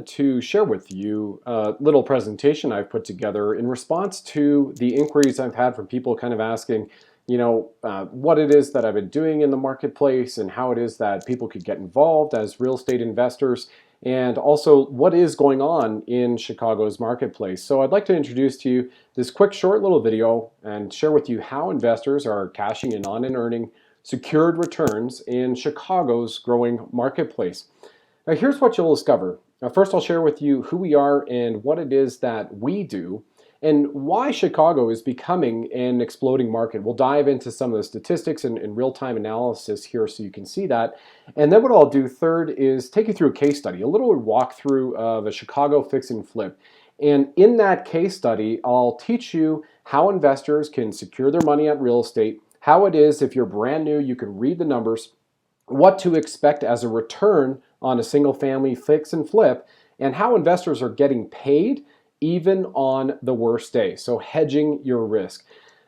to share with you a little presentation I've put together in response to the inquiries I've had from people kind of asking, what it is that I've been doing in the marketplace and how it is that people could get involved as real estate investors, and also what is going on in Chicago's marketplace. So I'd like to introduce to you this quick, short little video and share with you how investors are cashing in on and earning secured returns in Chicago's growing marketplace. Now, here's what you'll discover. Now, first, I'll share with you who we are and what it is that we do and why Chicago is becoming an exploding market. We'll dive into some of the statistics and real-time analysis here so you can see that. And then what I'll do third is take you through a case study, a little walkthrough of a Chicago fix and flip. And in that case study, I'll teach you how investors can secure their money at real estate, how it is if you're brand new, you can read the numbers, what to expect as a return on a single family fix and flip, and how investors are getting paid even on the worst day. So hedging your risk.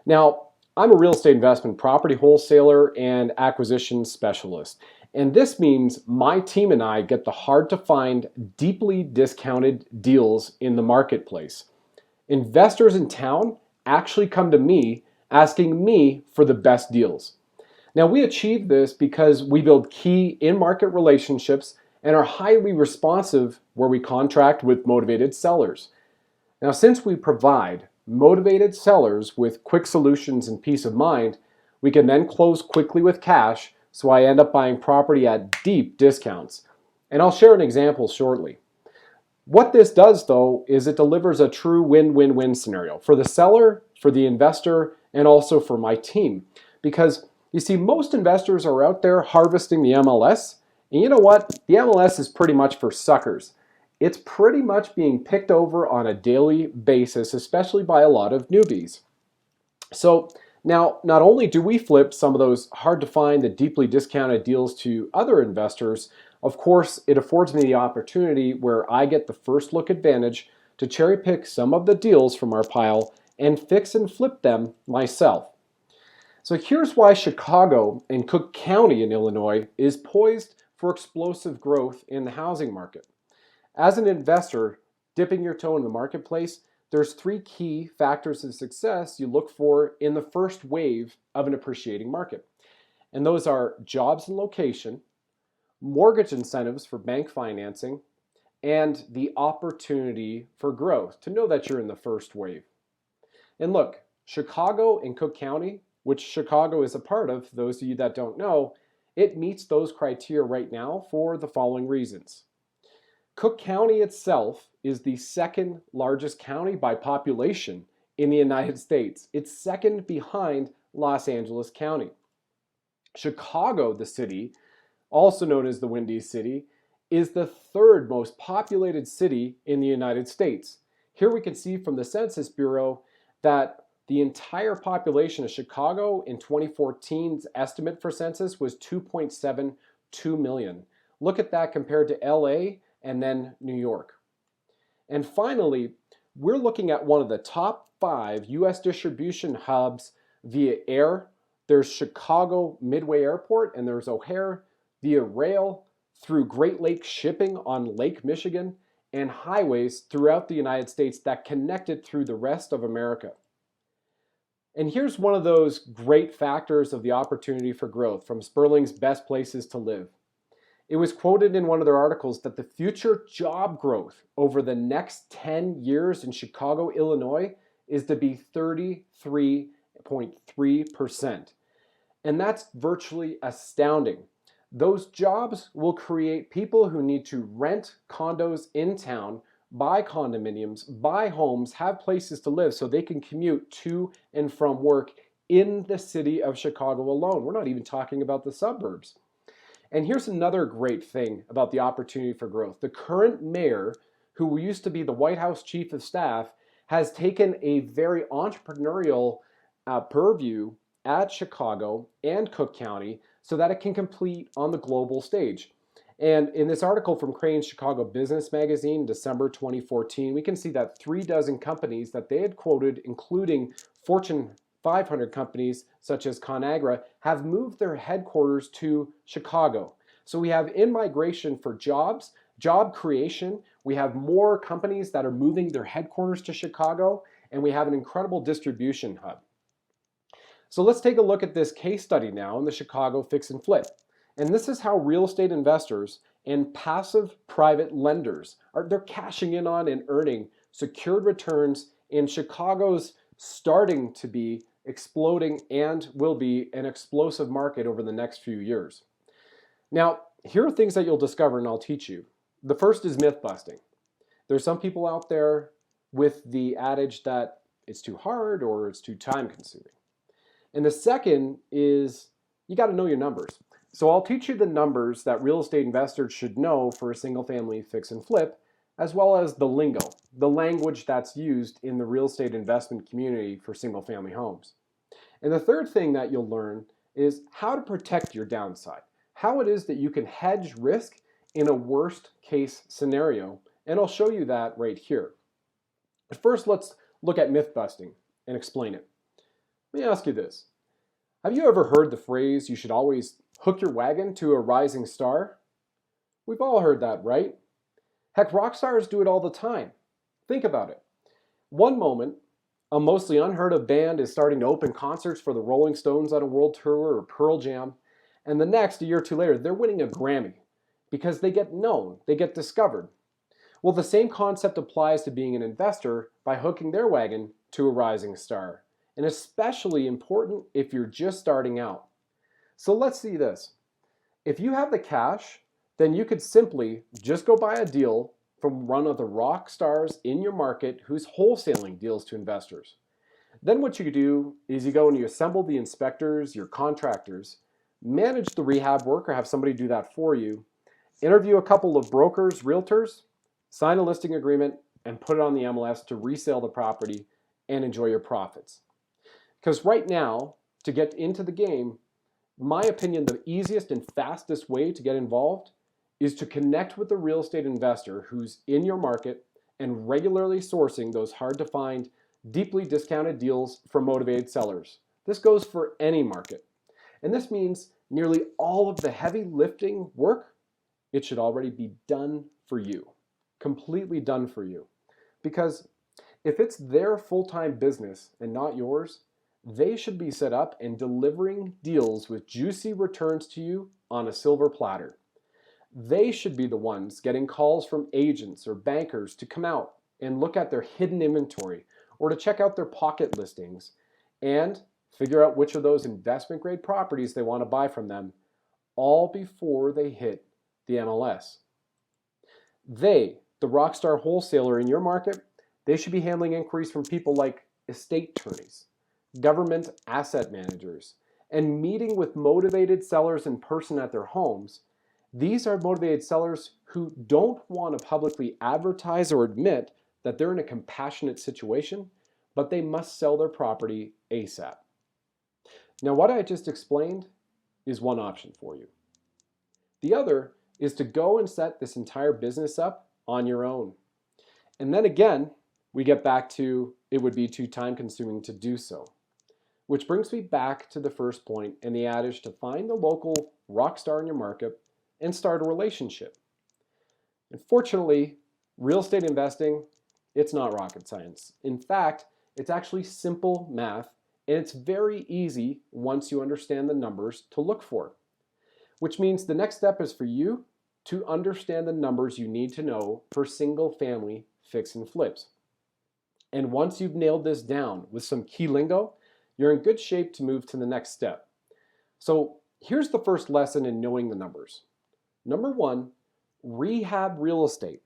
Now, I'm a real estate investment property wholesaler and acquisition specialist. And this means my team and I get the hard to find, deeply discounted deals in the marketplace. Investors in town actually come to me asking me for the best deals. Now, we achieve this because we build key in-market relationships and are highly responsive where we contract with motivated sellers. Now, since we provide motivated sellers with quick solutions and peace of mind, we can then close quickly with cash, so I end up buying property at deep discounts. And I'll share an example shortly. What this does, though, is it delivers a true win-win-win scenario for the seller, for the investor, and also for my team. Because you see, most investors are out there harvesting the MLS, and you know what? The MLS is pretty much for suckers. It's pretty much being picked over on a daily basis, especially by a lot of newbies. So now, not only do we flip some of those hard to find, the deeply discounted deals to other investors, of course, it affords me the opportunity where I get the first look advantage to cherry pick some of the deals from our pile and fix and flip them myself. So here's why Chicago and Cook County in Illinois is poised for explosive growth in the housing market. As an investor dipping your toe in the marketplace, there's three key factors of success you look for in the first wave of an appreciating market. And those are jobs and location, mortgage incentives for bank financing, and the opportunity for growth, to know that you're in the first wave. And look, Chicago and Cook County, which Chicago is a part of, those of you that don't know, it meets those criteria right now for the following reasons. Cook County itself is the second largest county by population in the United States. It's second behind Los Angeles County. Chicago, the city, also known as the Windy City, is the third most populated city in the United States. Here we can see from the Census Bureau that the entire population of Chicago in 2014's estimate for census was 2.72 million. Look at that compared to LA and then New York. And finally, we're looking at one of the top 5 US distribution hubs via air. There's Chicago Midway Airport, and there's O'Hare, via rail, through Great Lakes shipping on Lake Michigan, and highways throughout the United States that connect it through the rest of America. And here's one of those great factors of the opportunity for growth from Sperling's Best Places to Live. It was quoted in one of their articles that the future job growth over the next 10 years in Chicago, Illinois is to be 33.3%. And that's virtually astounding. Those jobs will create people who need to rent condos in town, buy condominiums, buy homes, have places to live so they can commute to and from work in the city of Chicago alone. We're not even talking about the suburbs. And here's another great thing about the opportunity for growth. The current mayor, who used to be the White House chief of staff, has taken a very entrepreneurial purview at Chicago and Cook County so that it can compete on the global stage. And in this article from Crain's Chicago Business Magazine, December 2014, we can see that 36 companies that they had quoted, including Fortune 500 companies such as ConAgra, have moved their headquarters to Chicago. So we have in-migration for jobs, Job creation, we have more companies that are moving their headquarters to Chicago, and we have an incredible distribution hub. So let's take a look at this case study now in the Chicago fix and flip. And this is how real estate investors and passive private lenders they're cashing in on and earning secured returns in Chicago's starting to be exploding and will be an explosive market over the next few years. Now, here are things that you'll discover and I'll teach you. The first is myth busting. There's some people out there with the adage that it's too hard or it's too time consuming. And the second is you got to know your numbers. So I'll teach you the numbers that real estate investors should know for a single family fix and flip, as well as the lingo, the language that's used in the real estate investment community for single family homes. And the third thing that you'll learn is how to protect your downside, how it is that you can hedge risk in a worst case scenario. And I'll show you that right here. But first, let's look at myth busting and explain it. Let me ask you this. Have you ever heard the phrase, you should always hook your wagon to a rising star? We've all heard that, right? Heck, rock stars do it all the time. Think about it. One moment, a mostly unheard of band is starting to open concerts for the Rolling Stones on a world tour or Pearl Jam, and the next, a year or two later, they're winning a Grammy because they get known, they get discovered. Well, the same concept applies to being an investor by hooking their wagon to a rising star, and especially important if you're just starting out. So let's see this. If you have the cash, then you could simply just go buy a deal from one of the rock stars in your market who's wholesaling deals to investors. Then what you do is you go and you assemble the inspectors, your contractors, manage the rehab work or have somebody do that for you, interview a couple of brokers, realtors, sign a listing agreement, and put it on the MLS to resell the property and enjoy your profits. Because right now, to get into the game, in my opinion, the easiest and fastest way to get involved is to connect with a real estate investor who's in your market and regularly sourcing those hard to find, deeply discounted deals from motivated sellers. This goes for any market. And this means nearly all of the heavy lifting work, it should already be done for you, completely done for you. Because if it's their full-time business and not yours, they should be set up and delivering deals with juicy returns to you on a silver platter. They should be the ones getting calls from agents or bankers to come out and look at their hidden inventory or to check out their pocket listings and figure out which of those investment grade properties they want to buy from them, all before they hit the MLS. They, the rockstar wholesaler in your market, they should be handling inquiries from people like estate attorneys, government asset managers, and meeting with motivated sellers in person at their homes. These are motivated sellers who don't want to publicly advertise or admit that they're in a compassionate situation, but they must sell their property ASAP. Now, what I just explained is one option for you. The other is to go and set this entire business up on your own. And then again, we get back to it would be too time consuming to do so. Which brings me back to the first point and the adage to find the local rock star in your market and start a relationship. Unfortunately, real estate investing, it's not rocket science. In fact, it's actually simple math, and it's very easy once you understand the numbers to look for. Which means the next step is for you to understand the numbers you need to know for single family fix and flips. And once you've nailed this down with some key lingo, you're in good shape to move to the next step. So here's the first lesson in knowing the numbers. Number one, rehab real estate,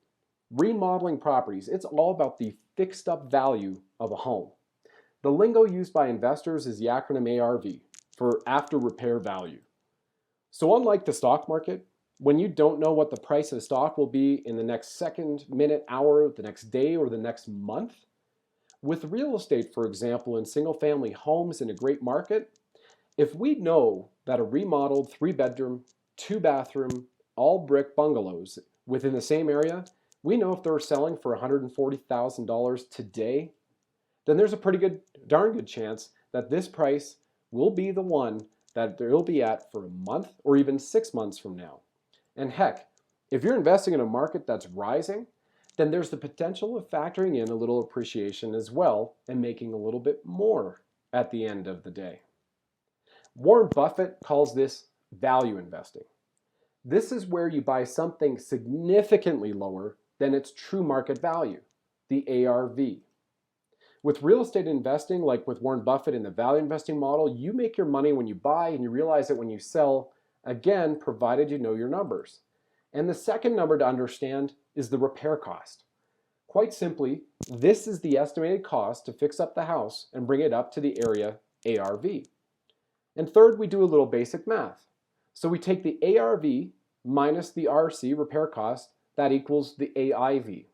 remodeling properties. It's all about the fixed up value of a home. The lingo used by investors is the acronym ARV for after repair value. So unlike the stock market, when you don't know what the price of stock will be in the next second, minute, hour, the next day, or the next month, with real estate, for example, in single-family homes in a great market, if we know that a remodeled 3-bedroom, 2-bathroom, all-brick bungalows within the same area, we know if they're selling for $140,000 today, then there's a darn good chance that this price will be the one that they'll be at for a month or even 6 months from now. And heck, If you're investing in a market that's rising, then there's the potential of factoring in a little appreciation as well and making a little bit more at the end of the day. Warren Buffett calls this value investing. This is where you buy something significantly lower than its true market value, the ARV. With real estate investing, like with Warren Buffett in the value investing model, you make your money when you buy and you realize it when you sell, again, provided you know your numbers. And the second number to understand is the repair cost. Quite simply, this is the estimated cost to fix up the house and bring it up to the area ARV. And third, we do a little basic math. So we take the ARV minus the RC, repair cost, that equals the AIV.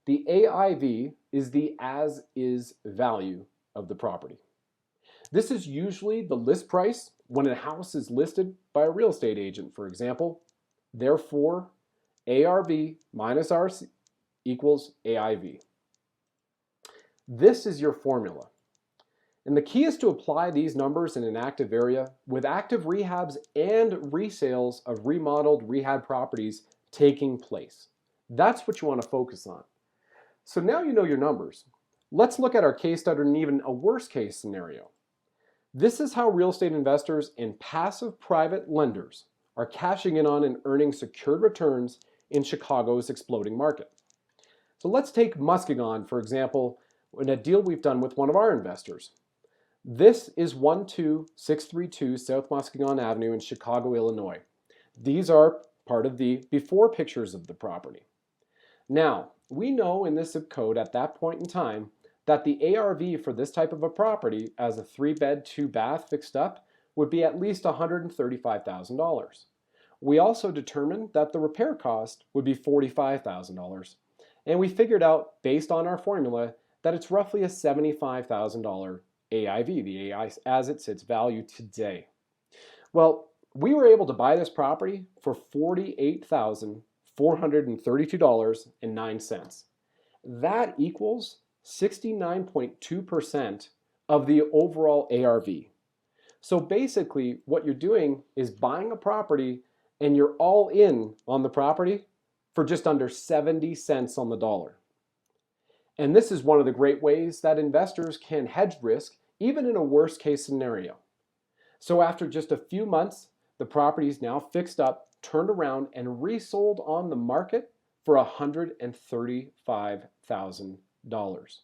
The AIV is the as-is value of the property. This is usually the list price when a house is listed by a real estate agent, for example. Therefore, ARV minus RC equals AIV. This is your formula. And the key is to apply these numbers in an active area with active rehabs and resales of remodeled rehab properties taking place. That's what you want to focus on. So now you know your numbers. Let's look at our case study in even a worst case scenario. This is how real estate investors and passive private lenders are cashing in on and earning secured returns in Chicago's exploding market. So let's take Muskegon, for example, in a deal we've done with one of our investors. This is 12632 South Muskegon Avenue in Chicago, Illinois. These are part of the before pictures of the property. Now, we know in this zip code at that point in time that the ARV for this type of a property as a 3-bed, 2-bath fixed up would be at least $135,000. We also determined that the repair cost would be $45,000. And we figured out, based on our formula, that it's roughly a $75,000 AIV, the AI as it sits value today. Well, we were able to buy this property for $48,432.09. That equals 69.2% of the overall ARV. So basically, what you're doing is buying a property and you're all in on the property for just under 70 cents on the dollar. And this is one of the great ways that investors can hedge risk even in a worst case scenario. So after just a few months, the property is now fixed up, turned around, and resold on the market for $135,000.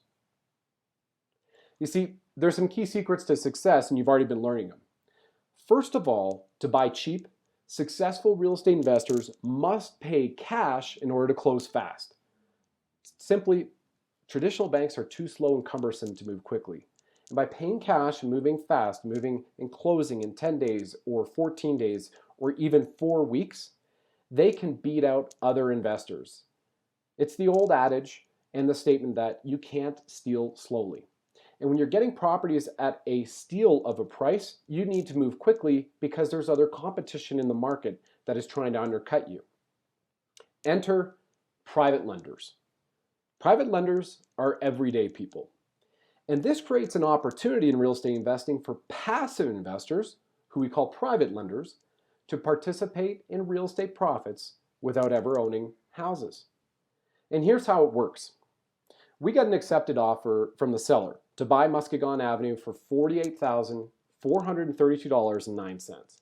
You see, there's some key secrets to success, and you've already been learning them. First of all, to buy cheap, successful real estate investors must pay cash in order to close fast. Simply, traditional banks are too slow and cumbersome to move quickly. And by paying cash and moving fast, moving and closing in 10 days or 14 days or even 4 weeks, they can beat out other investors. It's the old adage and the statement that you can't steal slowly. And when you're getting properties at a steal of a price, you need to move quickly because there's other competition in the market that is trying to undercut you. Enter private lenders. Private lenders are everyday people. And this creates an opportunity in real estate investing for passive investors, who we call private lenders, to participate in real estate profits without ever owning houses. And here's how it works. We got an accepted offer from the seller to buy Muskegon Avenue for $48,432.09.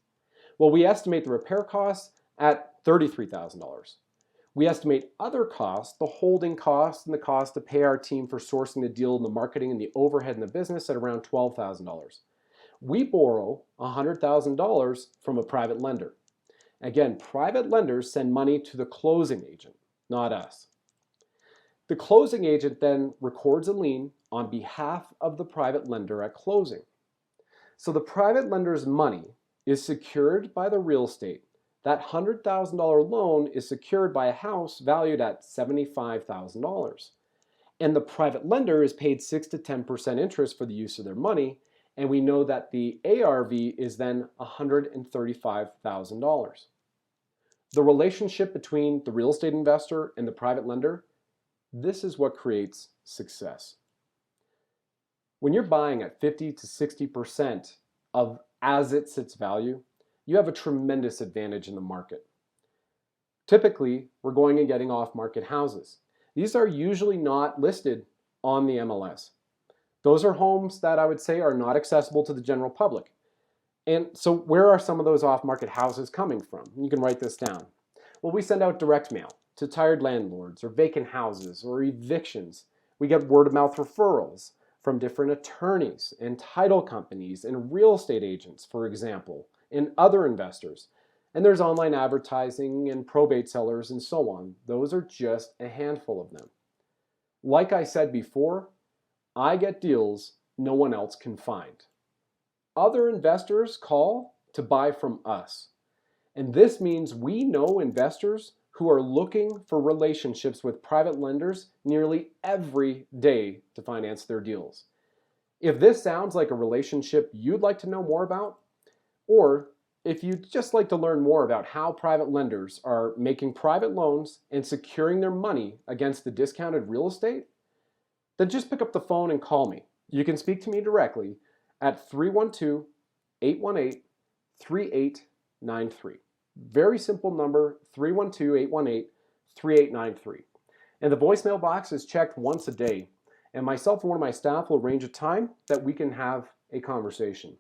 Well, we estimate the repair costs at $33,000. We estimate other costs, the holding costs and the cost to pay our team for sourcing the deal and the marketing and the overhead in the business at around $12,000. We borrow $100,000 from a private lender. Again, private lenders send money to the closing agent, not us. The closing agent then records a lien on behalf of the private lender at closing. So the private lender's money is secured by the real estate. That $100,000 loan is secured by a house valued at $75,000. And the private lender is paid 6 to 10% interest for the use of their money, and we know that the ARV is then $135,000. The relationship between the real estate investor and the private lender, this is what creates success. When you're buying at 50 to 60% of as it sits value, you have a tremendous advantage in the market. Typically, we're going and getting off-market houses. These are usually not listed on the MLS. Those are homes that I would say are not accessible to the general public. And so where are some of those off-market houses coming from? You can write this down. Well, we send out direct mail to tired landlords or vacant houses or evictions. We get word-of-mouth referrals from different attorneys and title companies and real estate agents, for example, and other investors. And there's online advertising and probate sellers and so on. Those are just a handful of them. Like I said before, I get deals no one else can find. Other investors call to buy from us. And this means we know investors who are looking for relationships with private lenders nearly every day to finance their deals. If this sounds like a relationship you'd like to know more about, or if you'd just like to learn more about how private lenders are making private loans and securing their money against the discounted real estate, then just pick up the phone and call me. You can speak to me directly at 312-818-3893. Very simple number, 312-818-3893. And the voicemail box is checked once a day. And myself and one of my staff will arrange a time that we can have a conversation.